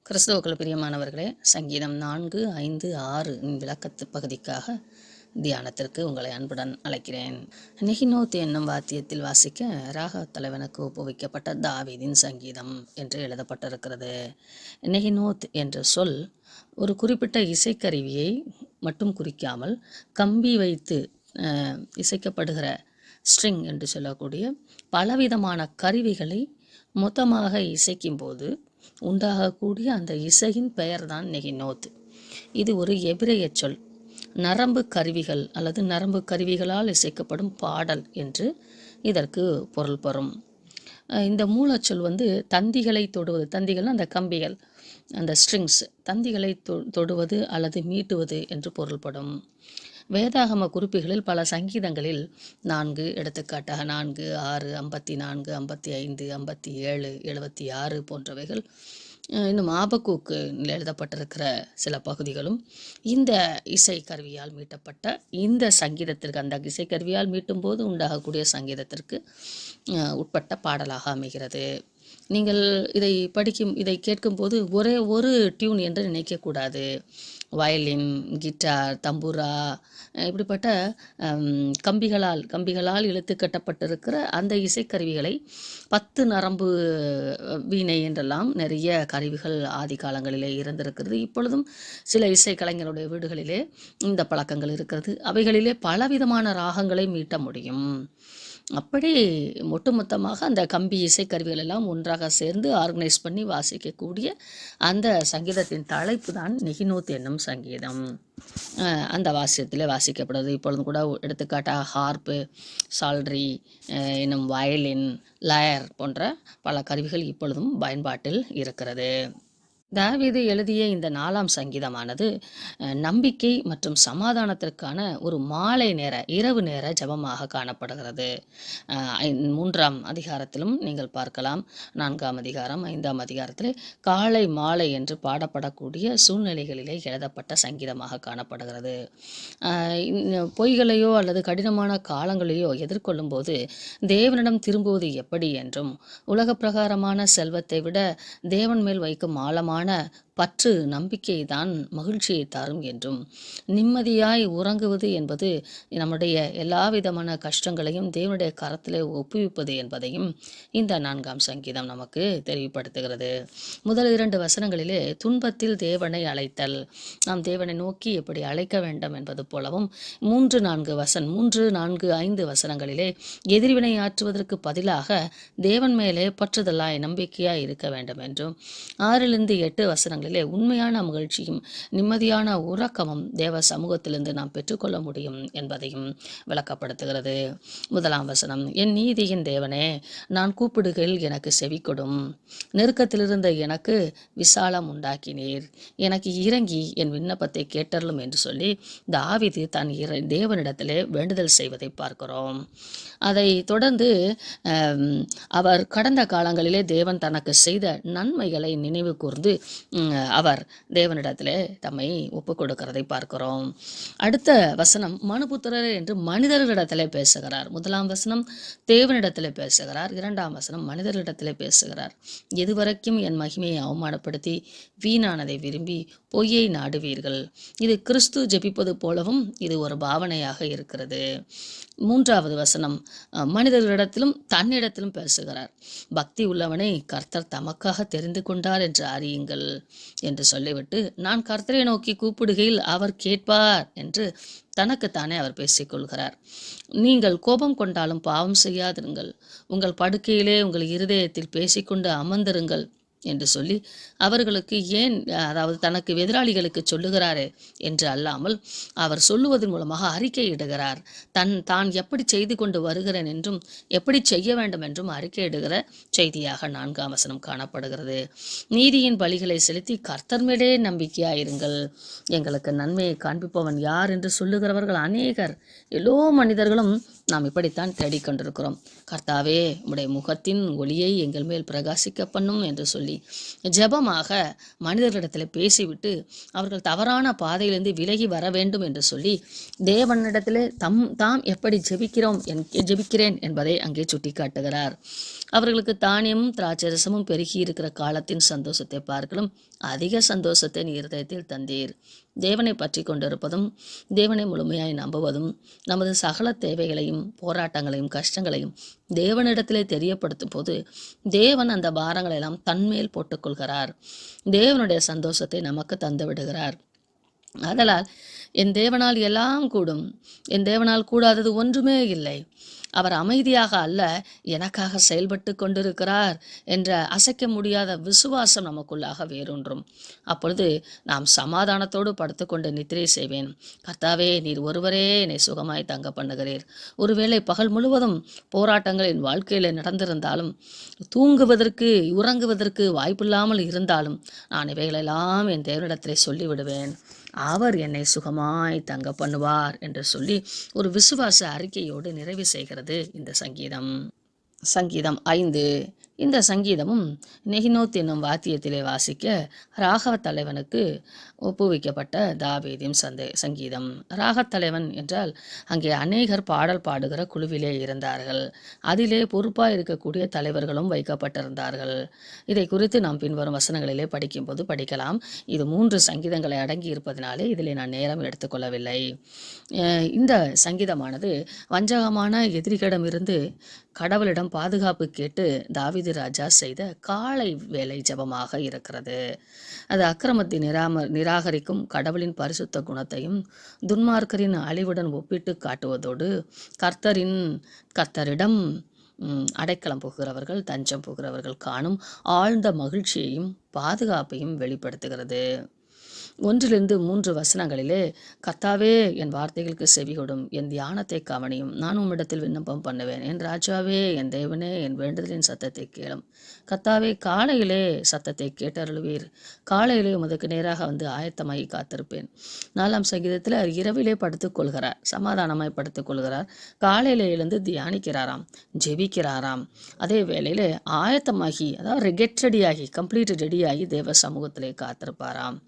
கிறிஸ்துவுக்குள் பிரியமானவர்களே, சங்கீதம் 4, 5, 6 விளக்கத்து பகுதிக்காக தியானத்திற்கு உங்களை அன்புடன் அழைக்கிறேன். நெகினோத் என்னும் வாத்தியத்தில் வாசிக்க ராக தலைவனுக்கு ஒப்புவிக்கப்பட்ட தாவீதின் சங்கீதம் என்று எழுதப்பட்டிருக்கிறது. நெகினோத் என்ற சொல் ஒரு குறிப்பிட்ட இசைக்கருவியை மட்டும் குறிக்காமல் கம்பி வைத்து இசைக்கப்படுகிற ஸ்ட்ரிங் என்று சொல்லக்கூடிய பலவிதமான கருவிகளை மொத்தமாக இசைக்கும்போது உண்டாகக்கூடிய அந்த இசையின் பெயர்தான் நெகினோத். இது ஒரு எபிரேய சொல். நரம்பு கருவிகள் அல்லது நரம்பு கருவிகளால் இசைக்கப்படும் பாடல் என்று இதற்கு பொருள் பெறும். இந்த மூலச்சொல் தந்திகளை தொடுவது, தந்திகள் அந்த கம்பிகள், அந்த ஸ்ட்ரிங்ஸ், தந்திகளை தொடுவது அல்லது மீட்டுவது என்று பொருள்படும். வேதாகம குறிப்புகளில் பல சங்கீதங்களில் 4, எடுத்துக்காட்டாக 4, 6, 54, 55, 57, 76 போன்றவைகள், இன்னும் ஆபக்கூக்கு எழுதப்பட்டிருக்கிற சில பகுதிகளும் இந்த இசைக்கருவியால் மீட்டப்பட்ட இந்த சங்கீதத்திற்கு, அந்த இசைக்கருவியால் மீட்டும் போது உண்டாகக்கூடிய சங்கீதத்திற்கு உட்பட்ட பாடலாக அமைகிறது. நீங்கள் இதை கேட்கும்போது ஒரே ஒரு டியூன் என்று நினைக்கக்கூடாது. வயலின், கிட்டார், தம்புரா, இப்படிப்பட்ட கம்பிகளால் இழுத்து கட்டப்பட்டிருக்கிற அந்த இசைக்கருவிகளை 10 நரம்பு வீணை என்றெல்லாம் நிறைய கருவிகள் ஆதி காலங்களிலே இருந்திருக்கிறது. இப்பொழுதும் சில இசைக்கலைஞருடைய வீடுகளிலே இந்த பழக்கங்கள் இருக்கிறது. அவைகளிலே பலவிதமான ராகங்களை மீட்ட முடியும். அப்படி ஒட்டுமொத்தமாக அந்த கம்பி இசைக்கருவிகள் எல்லாம் ஒன்றாக சேர்ந்து ஆர்கனைஸ் பண்ணி வாசிக்கக்கூடிய அந்த சங்கீதத்தின் தலைப்பு தான் நெகினோத் என்னும் சங்கீதம். அந்த வாசியத்தில் வாசிக்கப்படுது. இப்பொழுதும் கூட எடுத்துக்காட்டாக ஹார்ப்பு, சால்ட்ரி, இன்னும் வயலின், லயர் போன்ற பல கருவிகள் இப்பொழுதும் பயன்பாட்டில் இருக்கிறது. தாவீது எழுதிய இந்த 4ஆம் சங்கீதமானது நம்பிக்கை மற்றும் சமாதானத்திற்கான ஒரு மாலை நேர, இரவு நேர ஜெபமாக காணப்படுகிறது. 3ஆம் அதிகாரத்திலும் நீங்கள் பார்க்கலாம். 4ஆம் அதிகாரம், 5ஆம் அதிகாரத்திலே காலை மாலை என்று பாடப்படக்கூடிய சூழ்நிலைகளிலே எழுதப்பட்ட சங்கீதமாக காணப்படுகிறது. பொய்களையோ அல்லது கடினமான காலங்களையோ எதிர்கொள்ளும் போது தேவனிடம் திரும்புவது எப்படி என்றும், உலக பிரகாரமான செல்வத்தை விட தேவன் மேல் வைக்கும் ஆழமான பற்று நம்பிக்கை தான் மகிழ்ச்சியை தரும் என்றும், நிம்மதியாய் உறங்குவது என்பது நம்முடைய எல்லா விதமான கஷ்டங்களையும் தேவனுடைய கரத்திலே ஒப்புவிப்பது என்பதையும் இந்த 4ஆம் சங்கீதம் நமக்கு தெளிவுபடுத்துகிறது. முதல் 2 வசனங்களிலே துன்பத்தில் தேவனை அழைத்தல், நாம் தேவனை நோக்கி எப்படி அழைக்க வேண்டும் என்பது போலவும், 3, 4, 5 வசனங்களிலே எதிர்வினை ஆற்றுவதற்கு பதிலாக தேவன் மேலே பற்றுதலாய் நம்பிக்கையாய் இருக்க வேண்டும் என்றும், 6-8 வசனங்களிலே உண்மையான மகிழ்ச்சியும் நிம்மதியான உறக்கமும் தேவ சமூகத்திலிருந்து நாம் பெற்றுக்கொள்ள முடியும் என்பதையும் விளக்கப்படுத்துகிறது. 1ஆம் வசனம், என் நீதியின் தேவனே, நான் கூப்பிடுகையில் எனக்கு செவி கொடும், நெருக்கத்திலிருந்த எனக்கு விசாலம் உண்டாக்கினீர், எனக்கு இறங்கி என் விண்ணப்பத்தை கேட்டருளும் என்று சொல்லி தாவீது தன் தேவனிடத்திலே வேண்டுதல் செய்வதை பார்க்கிறோம். அதை தொடர்ந்து அவர் கடந்த காலங்களிலே தேவன் தனக்கு செய்த நன்மைகளை நினைவு கூர்ந்து அவர் தேவனிடத்திலே தம்மை ஒப்பு கொடுக்கிறதை பார்க்கிறோம். அடுத்த வசனம், மனுபுத்திரர் என்று மனிதர்களிடத்திலே பேசுகிறார். 1ஆம் வசனம் தேவனிடத்திலே பேசுகிறார், 2ஆம் வசனம் மனிதர்களிடத்திலே பேசுகிறார். எதுவரைக்கும் என் மகிமையை அவமானப்படுத்தி வீணானதை விரும்பி பொய்யை நாடுவீர்கள். இது கிறிஸ்து ஜெபிப்பது போலவும் இது ஒரு பாவனையாக இருக்கிறது. 3ஆவது வசனம் மனிதர்களிடத்திலும் தன்னிடத்திலும் பேசுகிறார். பக்தி உள்ளவனை கர்த்தர் தமக்காக தெரிந்து கொண்டார் என்று அறியுங்கள் என்று சொல்லிவிட்டு, நான் கர்த்தரை நோக்கி கூப்பிடுகையில் அவர் கேட்பார் என்று தனக்குத்தானே அவர் பேசிக்கொள்கிறார். நீங்கள் கோபம் கொண்டாலும் பாவம் செய்யாதிருங்கள், உங்கள் படுக்கையிலே உங்கள் இருதயத்தில் பேசிக்கொண்டு அமர்ந்திருங்கள் என்று சொல்லி அவர்களுக்கு அதாவது தனக்கு எதிராளிகளுக்கு சொல்லுகிறாரே என்று அல்லாமல் அவர் சொல்லுவதன் மூலமாக அறிக்கையிடுகிறார். தான் எப்படி செய்து கொண்டு வருகிறேன் என்றும் எப்படி செய்ய வேண்டும் என்றும் அறிக்கையிடுகிற செய்தியாக 4ஆம் வசனம் காணப்படுகிறது. நீதியின் பலிகளை செலுத்தி கர்த்தர் மேலே நம்பிக்கையாயிருங்கள், எங்களுக்கு நன்மையை காண்பிப்பவன் யார் என்று சொல்லுகிறவர்கள் அநேகர். எல்லோ மனிதர்களும் நாம் இப்படித்தான் தேடிக்கொண்டிருக்கிறோம். கர்த்தாவே, உம்முடைய முகத்தின் ஒளியை எங்கள் மேல் பிரகாசிக்க பண்ணும் என்று சொல்லி ஜெபமாக மனிதர்களிடத்தில் பேசிவிட்டு அவர்கள் தவறான பாதையிலிருந்து விலகி வர வேண்டும் என்று சொல்லி தேவனிடத்தில் தாம் எப்படி ஜெபிக்கிறேன் என்பதை அங்கே சுட்டி காட்டுகிறார். அவர்களுக்கு தானியமும் திராட்சரசமும் பெருகி இருக்கிற காலத்தின் சந்தோஷத்தை பார்க்கலும் அதிக சந்தோஷத்தை நீ இருதயத்தில் தந்தீர். தேவனை பற்றி கொண்டிருப்பதும் தேவனை முழுமையாய் நம்புவதும் நமது சகல தேவைகளையும் போராட்டங்களையும் கஷ்டங்களையும் தேவனிடத்திலே தெரியப்படுத்தும் போது தேவன் அந்த பாரங்களை எல்லாம் தன்மேல் போட்டுக்கொள்கிறார். தேவனுடைய சந்தோஷத்தை நமக்கு தந்து விடுகிறார். ஆதலால் என் தேவனால் எல்லாம் கூடும், என் தேவனால் கூடாதது ஒன்றுமே இல்லை, அவர் அமைதியாக அல்ல எனக்காக செயல்பட்டு கொண்டிருக்கிறார் என்ற அசைக்க முடியாத விசுவாசம் நமக்குள்ளாக வேரூன்றும். அப்பொழுது நாம் சமாதானத்தோடு படுத்துக்கொண்டு நித்திரை செய்வேன். கர்த்தாவே, நீர் ஒருவரே என்னை சுகமாய் தங்க பண்ணுகிறீர். ஒருவேளை பகல் முழுவதும் போராட்டங்கள் என் வாழ்க்கையில் நடந்திருந்தாலும், தூங்குவதற்கு உறங்குவதற்கு வாய்ப்பில்லாமல் இருந்தாலும் நான் இவைகளெல்லாம் என் தேவனிடத்திலே சொல்லிவிடுவேன். அவர் என்னை சுகமாய் தங்க பண்ணுவார் என்று சொல்லி ஒரு விசுவாச அறிக்கையோடு நிறைவு செய்கிறது இந்த சங்கீதம். சங்கீதம் 5. இந்த சங்கீதமும் நெகினோத் என்னும் வாத்தியத்திலே வாசிக்க ராகவத் தலைவனுக்கு ஒப்புவிக்கப்பட்ட தாவீதின் சங்கீதம். ராகத் தலைவன் என்றால் அங்கே அநேகர் பாடல் பாடுகிற குழுவிலே இருந்தார்கள். அதிலே பொறுப்பாக இருக்கக்கூடிய தலைவர்களும் வைக்கப்பட்டிருந்தார்கள். இதை குறித்து நாம் பின்வரும் வசனங்களிலே படிக்கும்போது படிக்கலாம். இது 3 சங்கீதங்களை அடங்கி இருப்பதனாலே இதிலே நான் நேரம் எடுத்துக்கொள்ளவில்லை. இந்த சங்கீதமானது வஞ்சகமான எதிரிகளிடமிருந்து கடவுளிடம் பாதுகாப்பு கேட்டு தாவீது ராஜா செய்த காலை வேலை ஜெபமாக இருக்கிறது. அது அக்கிரமத்தை நிராகரிக்கும் கடவுளின் பரிசுத்த குணத்தையும் துன்மார்க்கரின் அழிவுடன் ஒப்பிட்டு காட்டுவதோடு கர்த்தரிடம் அடைக்கலம் புகுகிறவர்கள் தஞ்சம் புகுகிறவர்கள் காணும் ஆழ்ந்த மகிழ்ச்சியையும் பாதுகாப்பையும் வெளிப்படுத்துகிறது. 1-3 வசனங்களிலே, கர்த்தாவே, என் வார்த்தைகளுக்கு செவிகொடும், என் தியானத்தை கவனியும், நான் உம்மிடத்தில் விண்ணப்பம் பண்ணுவேன். என் ராஜாவே, என் தேவனே, என் வேண்டுதலின் சத்தத்தை கேளும். கர்த்தாவே, காலையிலே சத்தத்தை கேட்டருளுவீர். காலையிலே உமதுக்கு நேராக வந்து ஆயத்தமாகி காத்திருப்பேன். 4ஆம் சங்கீதத்தில் இரவிலே படுத்துக்கொள்கிறார், சமாதானமாய் படுத்துக்கொள்கிறார். காலையிலே எழுந்து தியானிக்கிறாராம், ஜெபிக்கிறாராம். அதே வேளையிலே ஆயத்தமாகி, அதாவது கெட் ரெடியாகி, கம்ப்ளீட் ரெடியாகி தேவ சமூகத்திலே காத்திருப்பாராம்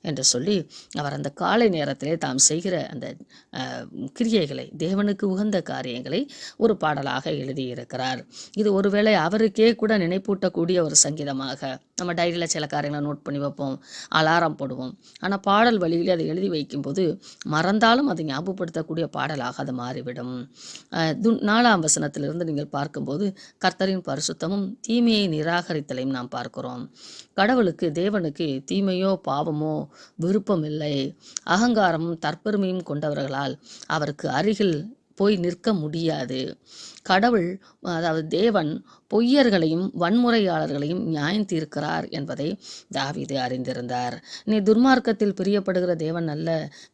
என்று சொல்லி அவர் அந்த காலை நேரத்திலே தாம் செய்கிற அந்த கிரியைகளை, தேவனுக்கு உகந்த காரியங்களை ஒரு பாடலாக எழுதியிருக்கிறார். இது ஒருவேளை அவருக்கே கூட நினைப்பூட்டக்கூடிய ஒரு சங்கீதமாக, நம்ம டைரியில் சில காரியங்களை நோட் பண்ணி வைப்போம், அலாரம் போடுவோம். ஆனால் பாடல் வழியில் அதை எழுதி வைக்கும்போது மறந்தாலும் அதை ஞாபகப்படுத்தக்கூடிய பாடலாக அது மாறிவிடும். 4ஆம் வசனத்திலிருந்து நீங்கள் பார்க்கும்போது கர்த்தரின் பரிசுத்தமும் தீமையை நிராகரித்தலையும் நாம் பார்க்கிறோம். கடவுளுக்கு, தேவனுக்கு தீமையோ பாவமோ விருப்பம் இல்லை. அகங்காரமும் தற்பெருமையும் கொண்டவர்களால் அவருக்கு அருகில் போய் நிற்க முடியாது. கடவுள், அதாவது தேவன், பொய்யர்களையும் வன்முறையாளர்களையும் நியாயம் தீர்க்கிறார் என்பதை தாவீது அறிந்திருந்தார். நீ துர்மார்க்கத்தில் பிரியப்படுகிற தேவன் அல்ல,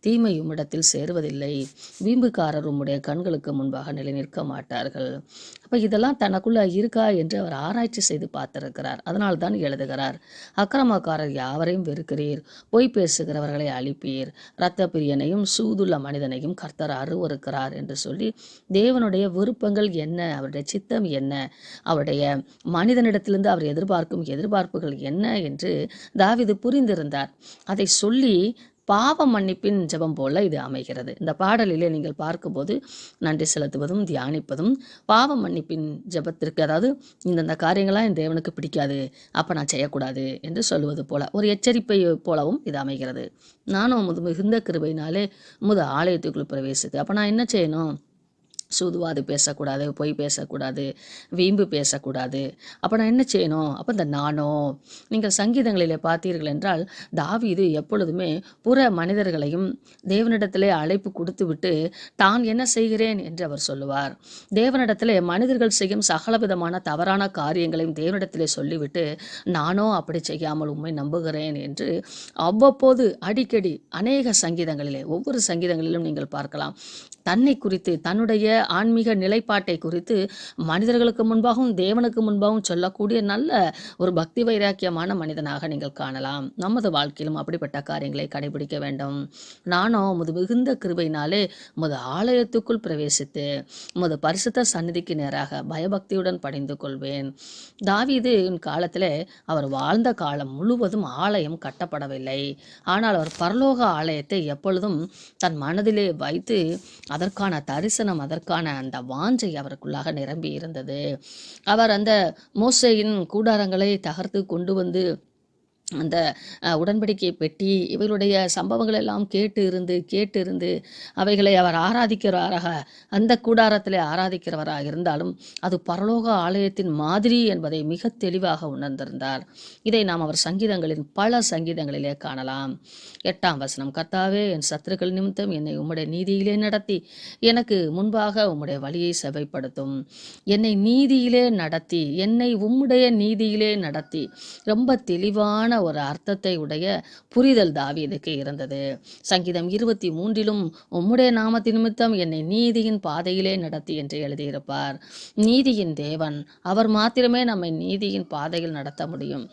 தீமை உம்மிடத்தில் சேருவதில்லை, வீம்புக்காரர் உம்முடைய கண்களுக்கு முன்பாக நிலை நிற்க மாட்டார்கள். அப்போ இதெல்லாம் தனக்குள்ள இருக்கா என்று அவர் ஆராய்ச்சி செய்து பார்த்திருக்கிறார். அதனால் தான் எழுதுகிறார், அக்கிரமக்காரர் யாவரையும் வெறுக்கிறீர், பொய் பேசுகிறவர்களை அழிப்பீர், இரத்த பிரியனையும் சூதுள்ள மனிதனையும் கர்த்தர் அருவருக்கிறார் என்று சொல்லி தேவனுடைய விருப்பங்கள் என்ன, அவருடைய சித்தம் என்ன, அவருடைய மனிதனிடத்திலிருந்து அவர் எதிர்பார்க்கும் எதிர்பார்ப்புகள் என்ன என்று தாவீது புரிந்திருந்தார். அதை சொல்லி பாவ மன்னிப்பின் ஜெபம் போல இது அமைகிறது. இந்த பாடலிலே நீங்கள் பார்க்கும்போது நன்றி செலுத்துவதும் தியானிப்பதும் பாவ மன்னிப்பின் ஜெபத்திற்கு, அதாவது இந்த காரியங்களாம் என் தேவனுக்கு பிடிக்காது, அப்போ நான் செய்யக்கூடாது என்று சொல்லுவது போல ஒரு எச்சரிப்பை போலவும் இது அமைகிறது. நானும் மிகுந்த கிருபையினாலே உமது ஆலயத்துக்குள் பிரவேசித்து, அப்போ நான் என்ன செய்யணும்? சூதுவாது பேசக்கூடாது, பொய் பேசக்கூடாது, வீம்பு பேசக்கூடாது. அப்போ நான் என்ன செய்யணும்? அப்போ இந்த நீங்கள் சங்கீதங்களிலே பார்த்தீர்கள் என்றால் தாவீது எப்பொழுதுமே புற மனிதர்களையும் தேவனிடத்திலே அழைப்பு கொடுத்து விட்டு தான் என்ன செய்கிறேன் என்று அவர் சொல்லுவார். தேவனிடத்திலே மனிதர்கள் செய்யும் சகலவிதமான தவறான காரியங்களையும் தேவனிடத்திலே சொல்லிவிட்டு நானோ அப்படி செய்யாமல் உம்மை நம்புகிறேன் என்று அவ்வப்போது அடிக்கடி அநேக சங்கீதங்களிலே, ஒவ்வொரு சங்கீதங்களிலும் நீங்கள் பார்க்கலாம், தன்னை குறித்து, தன்னுடைய ஆன்மீக நிலைப்பாட்டை குறித்து மனிதர்களுக்கு முன்பாகவும் தேவனுக்கு முன்பாகவும் சொல்லக்கூடிய நல்ல ஒரு பக்தி வைராக்கியமான மனிதனாக நீங்கள் காணலாம். நமது வாழ்க்கையிலும் அப்படிப்பட்ட காரியங்களை கடைபிடிக்க வேண்டும். நானும் உமது மிகுந்த கிருபையினாலே உமது ஆலயத்துக்குள் பிரவேசித்து உமது பரிசுத்த சந்நிதிக்கு நேராக பயபக்தியுடன் பணிந்து கொள்வேன். தாவீது காலத்தில் அவர் வாழ்ந்த காலம் முழுவதும் ஆலயம் கட்டப்படவில்லை. ஆனால் அவர் பரலோக ஆலயத்தை எப்பொழுதும் தன் மனதிலே வைத்து அதற்கான தரிசனம், அதற்கான செய்வதற்கான அந்த வாஞ்சை அவருக்குள்ளாக நிரம்பி இருந்தது. அவர் அந்த மோசேயின் கூடாரங்களை தகர்த்து கொண்டு வந்து அந்த உடன்படிக்கை பெட்டி இவருடைய சம்பவங்கள் எல்லாம் கேட்டு இருந்து அவைகளை அவர் ஆராதிக்கிறவராக, அந்த கூடாரத்தில் ஆராதிக்கிறவராக இருந்தாலும் அது பரலோக ஆலயத்தின் மாதிரி என்பதை மிக தெளிவாக உணர்ந்திருந்தார். இதை நாம் அவர் பல சங்கீதங்களிலே காணலாம். 8ஆம் வசனம், கர்த்தாவே, என் சத்துருக்கள் நிமித்தம் என்னை உம்முடைய நீதியிலே நடத்தி எனக்கு முன்பாக உம்முடைய வழியை செவைப்படுத்தும். என்னை நீதியிலே நடத்தி, என்னை உம்முடைய நீதியிலே நடத்தி. ரொம்ப தெளிவான ஒரு அர்த்தத்தை உடைய புரிதல் தாவீதுக்கு இருந்தது. சங்கீதம் 23லும் உம்முடைய நாமத்தின் நிமித்தம் என்னை நீதியின் பாதையிலே நடத்தி என்று எழுதியிருப்பார். நீதியின் தேவன், அவர் மாத்திரமே நம்மை நீதியின் பாதையில் நடத்த முடியும்.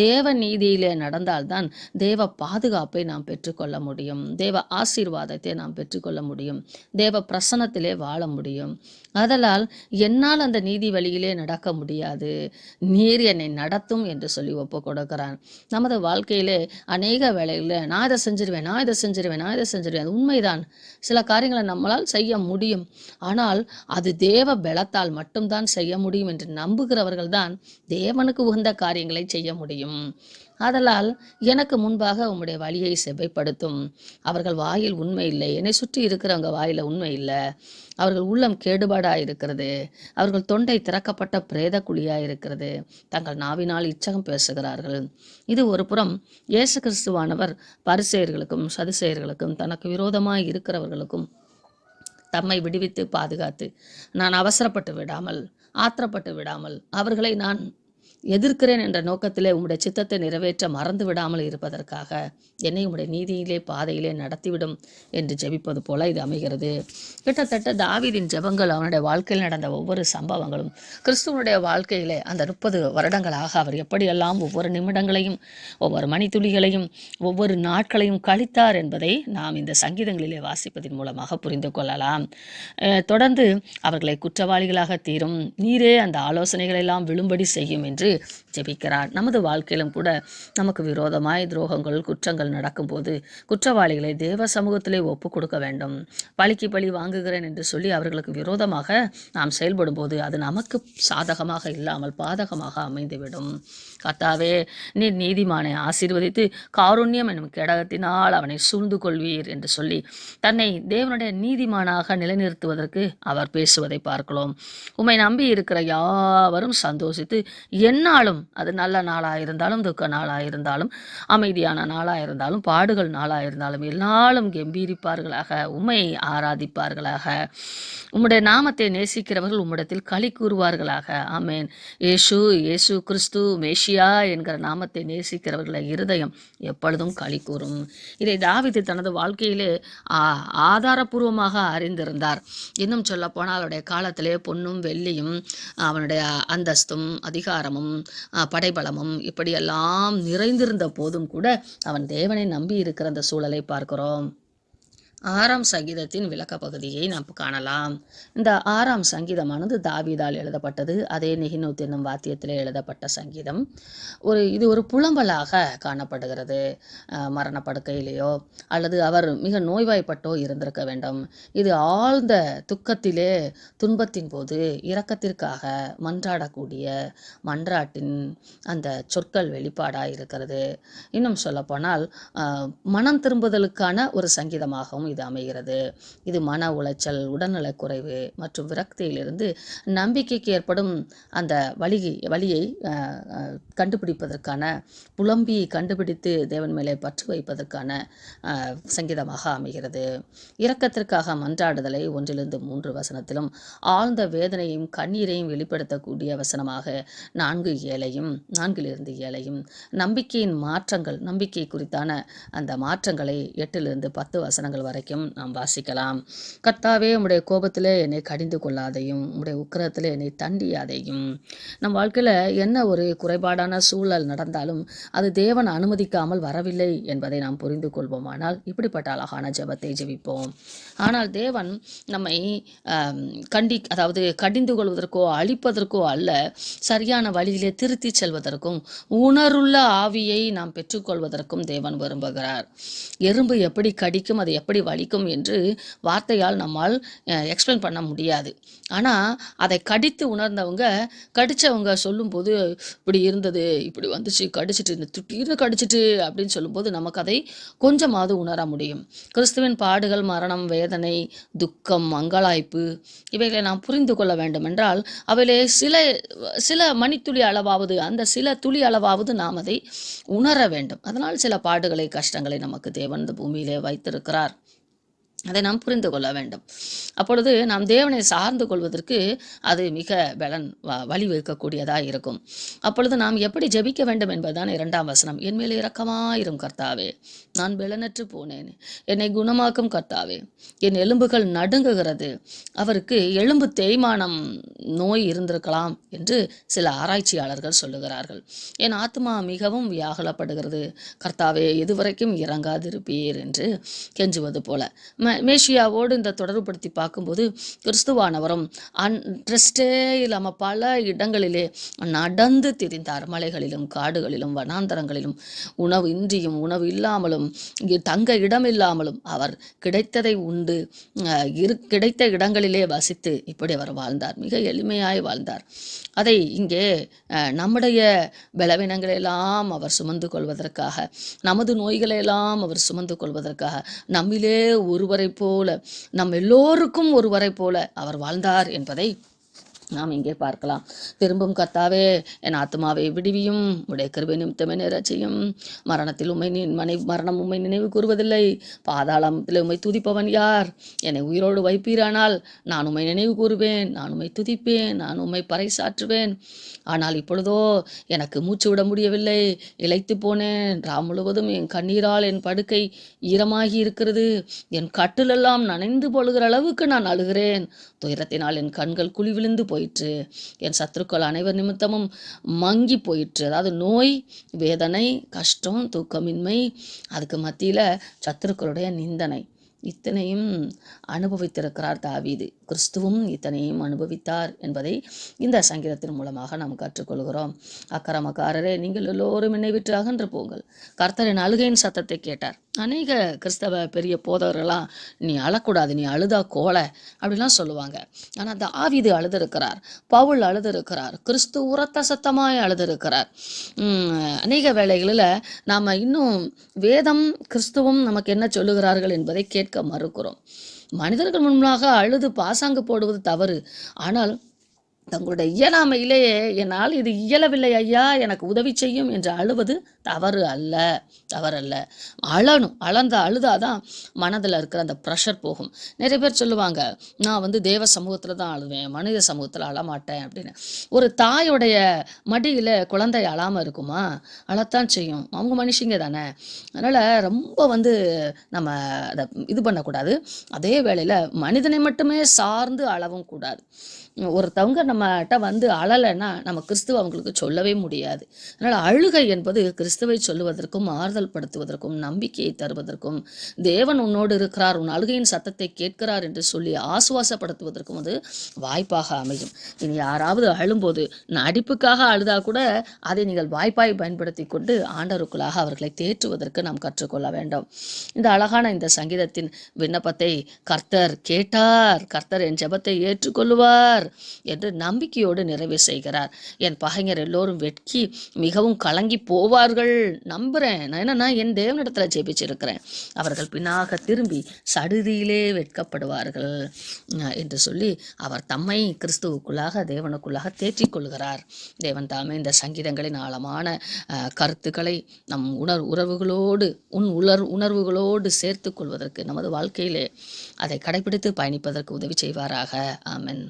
தேவ நீதியிலே நடந்தால்தான் தேவ பாதுகாப்பை நாம் பெற்றுக்கொள்ள முடியும். தேவ ஆசீர்வாதத்தை நாம் பெற்றுக்கொள்ள முடியும். தேவ பிரசன்னத்திலே வாழ முடியும். அதனால் என்னால் அந்த நீதி வழியிலே நடக்க முடியாது, நீர் என்னை நடத்தும் என்று சொல்லி ஒப்பு கொடுக்கிறான். நமது வாழ்க்கையிலே அநேக வேளைகளில் நான் இதை செஞ்சிருவேன், அது உண்மைதான். சில காரியங்களை நம்மளால் செய்ய முடியும். ஆனால் அது தேவ பலத்தால் மட்டும்தான் செய்ய முடியும் என்று நம்புகிறவர்கள் தான் தேவனுக்கு உகந்த காரியங்களை செய்ய முடியும். ஆதலால் எனக்கு முன்பாக உம்முடைய வழியை செவ்வைப்படுத்தும். அவர்கள் வாயில் உண்மை இல்லை, என்னை சுற்றி இருக்கிறவங்க வாயில் உண்மை இல்லை. அவர்கள் உள்ளம் கேடுபாடாக இருக்கிறது. அவர்கள் தொண்டை திறக்கப்பட்ட பிரேத குழியாக இருக்கிறது. தங்கள் நாவினால் இச்சகம் பேசுகிறார்கள். இது ஒரு புறம். இயேசு கிறிஸ்துவானவர் பரிசேயர்களுக்கும் சதுசேயர்களுக்கும் தனக்கு விரோதமாய் இருக்கிறவர்களுக்கும் தம்மை விடுவித்து பாதுகாத்து, நான் அவசரப்பட்டு விடாமல், ஆத்திரப்பட்டு விடாமல், அவர்களை நான் எதிர்க்கிறேன் என்ற நோக்கத்திலே உம்முடைய சித்தத்தை நிறைவேற்ற மறந்து விடாமல் இருப்பதற்காக என்னை உம்முடைய நீதியிலே பாதையிலே நடத்திவிடும் என்று ஜெபிப்பது போல இது அமைகிறது. கிட்டத்தட்ட தாவீதின் ஜெபங்கள், அவனுடைய வாழ்க்கையில் நடந்த ஒவ்வொரு சம்பவங்களும், கிறிஸ்துவனுடைய வாழ்க்கையிலே அந்த 30 வருடங்களாக அவர் எப்படியெல்லாம் ஒவ்வொரு நிமிடங்களையும், ஒவ்வொரு மணித்துளிகளையும், ஒவ்வொரு நாட்களையும் கழித்தார் என்பதை நாம் இந்த சங்கீதங்களிலே வாசிப்பதன் மூலமாக புரிந்து கொள்ளலாம். தொடர்ந்து அவர்களை குற்றவாளிகளாக தீரும், நீரே அந்த ஆலோசனைகள் எல்லாம் விழும்படி செய்யும் என்று ஜெபிக்கிறார். நமது வாழ்க்கையிலும் கூட நமக்கு விரோதமாய் துரோகங்கள், குற்றங்கள் நடக்கும்போது குற்றவாளிகளை தேவ சமூகத்திலே ஒப்பு கொடுக்க வேண்டும். பழிக்கு பழி வாங்குகிறேன் என்று சொல்லி அவர்களுக்கு விரோதமாக நாம் செயல்படும் போது அது நமக்கு சாதகமாக இல்லாமல் பாதகமாக அமைந்துவிடும். கர்த்தாவே, நீர் நீதிமானை ஆசீர்வதித்து காருண்யம் என்னும் கேடகத்தினால் அவனை சூழ்ந்து கொள்வீர் என்று சொல்லி தன்னை தேவனுடைய நீதிமானாக நிலைநிறுத்துவதற்கு அவர் பேசுவதை பார்க்கிறோம். உம்மை நம்பி இருக்கிற யாவரும் சந்தோஷித்து, எந்நாளும், அது நல்ல நாளாக இருந்தாலும், துக்க நாளாக இருந்தாலும், அமைதியான நாளாக இருந்தாலும், பாடுகள் நாளாக இருந்தாலும், எல்லாரும் கம்பீரிப்பார்களாக, உம்மை ஆராதிப்பார்களாக. உம்முடைய நாமத்தை நேசிக்கிறவர்கள் உம்மிடத்தில் களி கூறுவார்களாக. ஆமேன். இயேசு கிறிஸ்து மேஷியா என்கிற நாமத்தை நேசிக்கிறவர்களை இருதயம் எப்பொழுதும் களி கூறும். இதை தாவீது தனது வாழ்க்கையிலே ஆதாரபூர்வமாக அறிந்திருந்தார். இன்னும் சொல்ல போனால் அவருடைய காலத்திலே பொன்னும் வெள்ளியும், அவனுடைய அந்தஸ்தும் அதிகாரமும் படைபலமும் இப்படியெல்லாம் நிறைந்திருந்த போதும் கூட அவன் தேவனை நம்பி இருக்கிற அந்த சூழலை பார்க்கிறோம். 6ஆம் சங்கீதத்தின் விளக்க பகுதியை நாம் காணலாம். இந்த 6ஆம் சங்கீதமானது தாவீதால் எழுதப்பட்டது. அதே நெகினூத் என்னும் வாத்தியத்திலே எழுதப்பட்ட சங்கீதம். இது ஒரு புலம்பலாக காணப்படுகிறது. மரணப்படுக்கையிலேயோ அல்லது அவர் மிக நோய்வாய்ப்பட்டோ இருந்திருக்க வேண்டும். இது ஆழ்ந்த துக்கத்திலே, துன்பத்தின் போது இரக்கத்திற்காக மன்றாடக்கூடிய மன்றாட்டின் அந்த சொற்கள் வெளிப்பாடாக இருக்கிறது. இன்னும் சொல்லப்போனால் மனம் திரும்புதலுக்கான ஒரு சங்கீதமாகவும் இது அமைகிறது. இது மன உளைச்சல், உடல்நலக் குறைவு மற்றும் விரக்தியிலிருந்து நம்பிக்கைக்கு ஏற்படும் அந்த வழியை கண்டுபிடிப்பதற்கான, புலம்பி கண்டுபிடித்து தேவன் மேலே பற்று வைப்பதற்கான சங்கீதமாக அமைகிறது. இரக்கத்திற்காக மன்றாடுதலை 1-3 வசனத்திலும், ஆழ்ந்த வேதனையும் கண்ணீரையும் வெளிப்படுத்தக்கூடிய வசனமாக 4-7, நம்பிக்கையின் மாற்றங்கள், நம்பிக்கை குறித்தான அந்த மாற்றங்களை 8-10 வசனங்கள் வரைக்கும் நாம் வாசிக்கலாம். கர்த்தாவே, உம்முடைய கோபத்திலே என்னை கடிந்து கொள்ளாதையும், உம்முடைய உக்கிரத்திலே என்னை தண்டியாதையும். நம் வாழ்க்கையில் என்ன ஒரு குறைபாடான சூழல் நடந்தாலும் அது தேவன் அனுமதிக்காமல் வரவில்லை என்பதை நாம் புரிந்து கொள்வோமானால் இப்படிப்பட்ட அழகான ஜெபத்தை ஜெபிப்போம். ஆனால் தேவன் நம்மை கடிந்து கொள்வதற்கோ அழிப்பதற்கோ அல்ல, சரியான வழியிலே திருத்தி செல்வதற்கும் உணர்வுள்ள ஆவியை நாம் பெற்றுக்கொள்வதற்கும் தேவன் விரும்புகிறார். எறும்பு எப்படி கடிக்கும், அது எப்படி வலிக்கும் என்று வார்த்தையால் நம்மால் எக்ஸ்பிளைன் பண்ண முடியாது. ஆனால் அதை கடித்து உணர்ந்தவங்க, கடித்தவங்க சொல்லும்போது இப்படி இருந்தது, இப்படி வந்துச்சு, கடிச்சிட்டு இந்த துட்டீர்னு கடிச்சிட்டு அப்படின்னு சொல்லும்போது நமக்கு அதை கொஞ்சமாவது உணர முடியும். கிறிஸ்துவின் பாடுகள், மரணம், வேதனை, துக்கம், அங்கலாய்ப்பு இவைகளை நாம் புரிந்து கொள்ள வேண்டும் என்றால் அவையிலே சில சில மணித்துளி அளவாவது, அந்த சில துளி அளவாவது நாம் அதை உணர வேண்டும். அதனால் சில பாடுகளை, கஷ்டங்களை நமக்கு தேவன் இந்த பூமியிலே வைத்திருக்கிறார். அதை நாம் புரிந்து கொள்ள வேண்டும். அப்பொழுது நாம் தேவனை சார்ந்து கொள்வதற்கு அது மிக வழிவகுக்கக்கூடியதாக இருக்கும். அப்பொழுது நாம் எப்படி ஜெபிக்க வேண்டும் என்பதுதான் 2ஆம் வசனம். என் மேலே இரக்கமாயிரும் கர்த்தாவே, நான் பெலனற்று போனேன், என்னை குணமாக்கும் கர்த்தாவே, என் எலும்புகள் நடுங்குகிறது. அவருக்கு எலும்பு தேய்மானம் நோய் இருந்திருக்கலாம் என்று சில ஆராய்ச்சியாளர்கள் சொல்லுகிறார்கள். என் ஆத்மா மிகவும் வியாகுலப்படுகிறது, கர்த்தாவே இதுவரைக்கும் இறங்காதிருப்பீர் என்று கெஞ்சுவது போல. மேசியாவோடு இந்த தொடர்புபடுத்தி பார்க்கும்போது கிறிஸ்துவானவரும் ரெஸ்டே இல்லாமல் பல இடங்களிலே நடந்து திரிந்தார். மலைகளிலும் காடுகளிலும் வனாந்தரங்களிலும் உணவு இன்றியும் உணவு இல்லாமலும் தங்க இடமில்லாமலும் அவர் கிடைத்ததை உண்டு கிடைத்த இடங்களிலே வசித்து இப்படி அவர் வாழ்ந்தார். மிக எளிமையாய் வாழ்ந்தார். அதை இங்கே நம்முடைய பலவீனங்களெல்லாம் அவர் சுமந்து கொள்வதற்காக, நமது நோய்களெல்லாம் அவர் சுமந்து கொள்வதற்காக, நம்மிலே ஒருவரை போல, நம் எல்லோருக்கும் ஒருவரை போல அவர் வாழ்ந்தார் என்பதை நாம் இங்கே பார்க்கலாம். திரும்பும் கர்த்தாவே, என் ஆத்மாவை விடுவியும், உடைய கிருபை நிமித்தமே ரட்சியும். மரணத்தில் மரணம் உம்மை நினைவு கூறுவதில்லை. பாதாளத்தில் உம்மை துதிப்பவன் யார்? என்னை உயிரோடு வைப்பீரானால் நான் உம்மை நினைவு கூறுவேன், நான் உம்மை துதிப்பேன், நான் உம்மை பறைசாற்றுவேன். ஆனால் இப்பொழுதோ எனக்கு மூச்சு விட முடியவில்லை, இளைத்து போனேன். ராம் முழுவதும் என் கண்ணீரால் என் படுக்கை ஈரமாகி இருக்கிறது. என் கட்டிலெல்லாம் நனைந்து போடுகிற அளவுக்கு நான் அழுகிறேன். துயரத்தினால் என் கண்கள் குழி விழுந்து போயிற்று. என் சத்துருக்கள் அனைவர் நிமித்தமும் மங்கி போயிற்று. அதாவது நோய், வேதனை, கஷ்டம், தூக்கமின்மை, அதுக்கு மத்தியில் சத்துருக்களுடைய நிந்தனை, இத்தனையும் அனுபவித்திருக்கிறார் தாவீது. கிறிஸ்துவும் இத்தனையும் அனுபவித்தார் என்பதை இந்த சங்கீதத்தின் மூலமாக நாம் கற்றுக்கொள்கிறோம். அக்கிரமக்காரரே, நீங்கள் எல்லோரும் என்னை விட்டு அகன்று போங்கள். கர்த்தரின் அழுகையின் சத்தத்தை கேட்டார். அநேக கிறிஸ்தவ பெரிய போதகர்கள்லாம் நீ அழக்கூடாது, நீ அழுதா கோலை அப்படிலாம் சொல்லுவாங்க. ஆனால் தாவீது அழுதிருக்கிறார், பவுல் அழுதிருக்கிறார், கிறிஸ்து உரத்த சத்தமாய் அழுதிருக்கிறார். அநேக வேளைகளில் நாம் இன்னும் வேதம் கிறிஸ்துவும் நமக்கு என்ன சொல்லுகிறார்கள் என்பதை கேட்க மறுக்கிறோம். மனிதர்கள் முன்பாக அழுது பாசாங்கு போடுவது தவறு. ஆனால் தங்களுடைய இயலாமையிலேயே என்னால் இது இயலவில்லை ஐயா, எனக்கு உதவி செய்யும் என்று அழுவது தவறல்ல. அழுதாதான் மனதில் இருக்கிற அந்த ப்ரெஷர் போகும். நிறைய பேர் சொல்லுவாங்க, நான் தேவ சமூகத்தில் தான் அழுவேன், மனித சமூகத்தில் அழமாட்டேன் அப்படின்னு. ஒரு தாயோடைய மடியில் குழந்தை அழாமல் இருக்குமா? அழத்தான் செய்யும். அவங்க மனுஷங்க தானே. அதனால் ரொம்ப நம்ம அதை இது பண்ணக்கூடாது. அதே வேளையில் மனிதனை மட்டுமே சார்ந்து அழவும் கூடாது. ஒருத்தவங்க நம்மகிட்ட அழலைன்னா நம்ம கிறிஸ்துவ அவங்களுக்கு சொல்லவே முடியாது. அதனால் அழுகை என்பது கிறிஸ்துவை சொல்லுவதற்கும், ஆறுதல் படுத்துவதற்கும், நம்பிக்கையை தருவதற்கும், தேவன் உன்னோடு இருக்கிறார், உன் அழுகையின் சத்தத்தை கேட்கிறார் என்று சொல்லி ஆசுவாசப்படுத்துவதற்கும் அது வாய்ப்பாக அமையும். இனி யாராவது அழும்போது நடிப்புக்காக அழுதா கூட அதை நீங்கள் வாய்ப்பாய் பயன்படுத்தி கொண்டு ஆண்டவருக்குள்ளாக அவர்களை தேற்றுவதற்கு நாம் கற்றுக்கொள்ள வேண்டும். இந்த அழகான இந்த சங்கீதத்தின் விண்ணப்பத்தை கர்த்தர் கேட்டார், கர்த்தர் என் ஜெபத்தை ஏற்றுக்கொள்வார் என்று நம்பிக்கையோடு நிறைவு செய்கிறார். என் பகைஞர் எல்லோரும் வெட்கி மிகவும் கலங்கி போவார்கள். நம்புறேன், என்னன்னா என் தேவனிடத்துல ஜெபிச்சிருக்கிறேன், அவர்கள் பின்னாக திரும்பி சடுதியிலே வெட்கப்படுவார்கள் என்று சொல்லி அவர் தம்மை கிறிஸ்துவுக்குள்ளாக, தேவனுக்குள்ளாக தேற்றிக்கொள்கிறார். தேவன் தாமே இந்த சங்கீதங்களின் ஆழமான கருத்துக்களை நம் உணர்வுகளோடு சேர்த்து கொள்வதற்கு, நமது வாழ்க்கையிலே அதை கடைபிடித்து பயணிப்பதற்கு உதவி செய்வாராக. ஆமென்.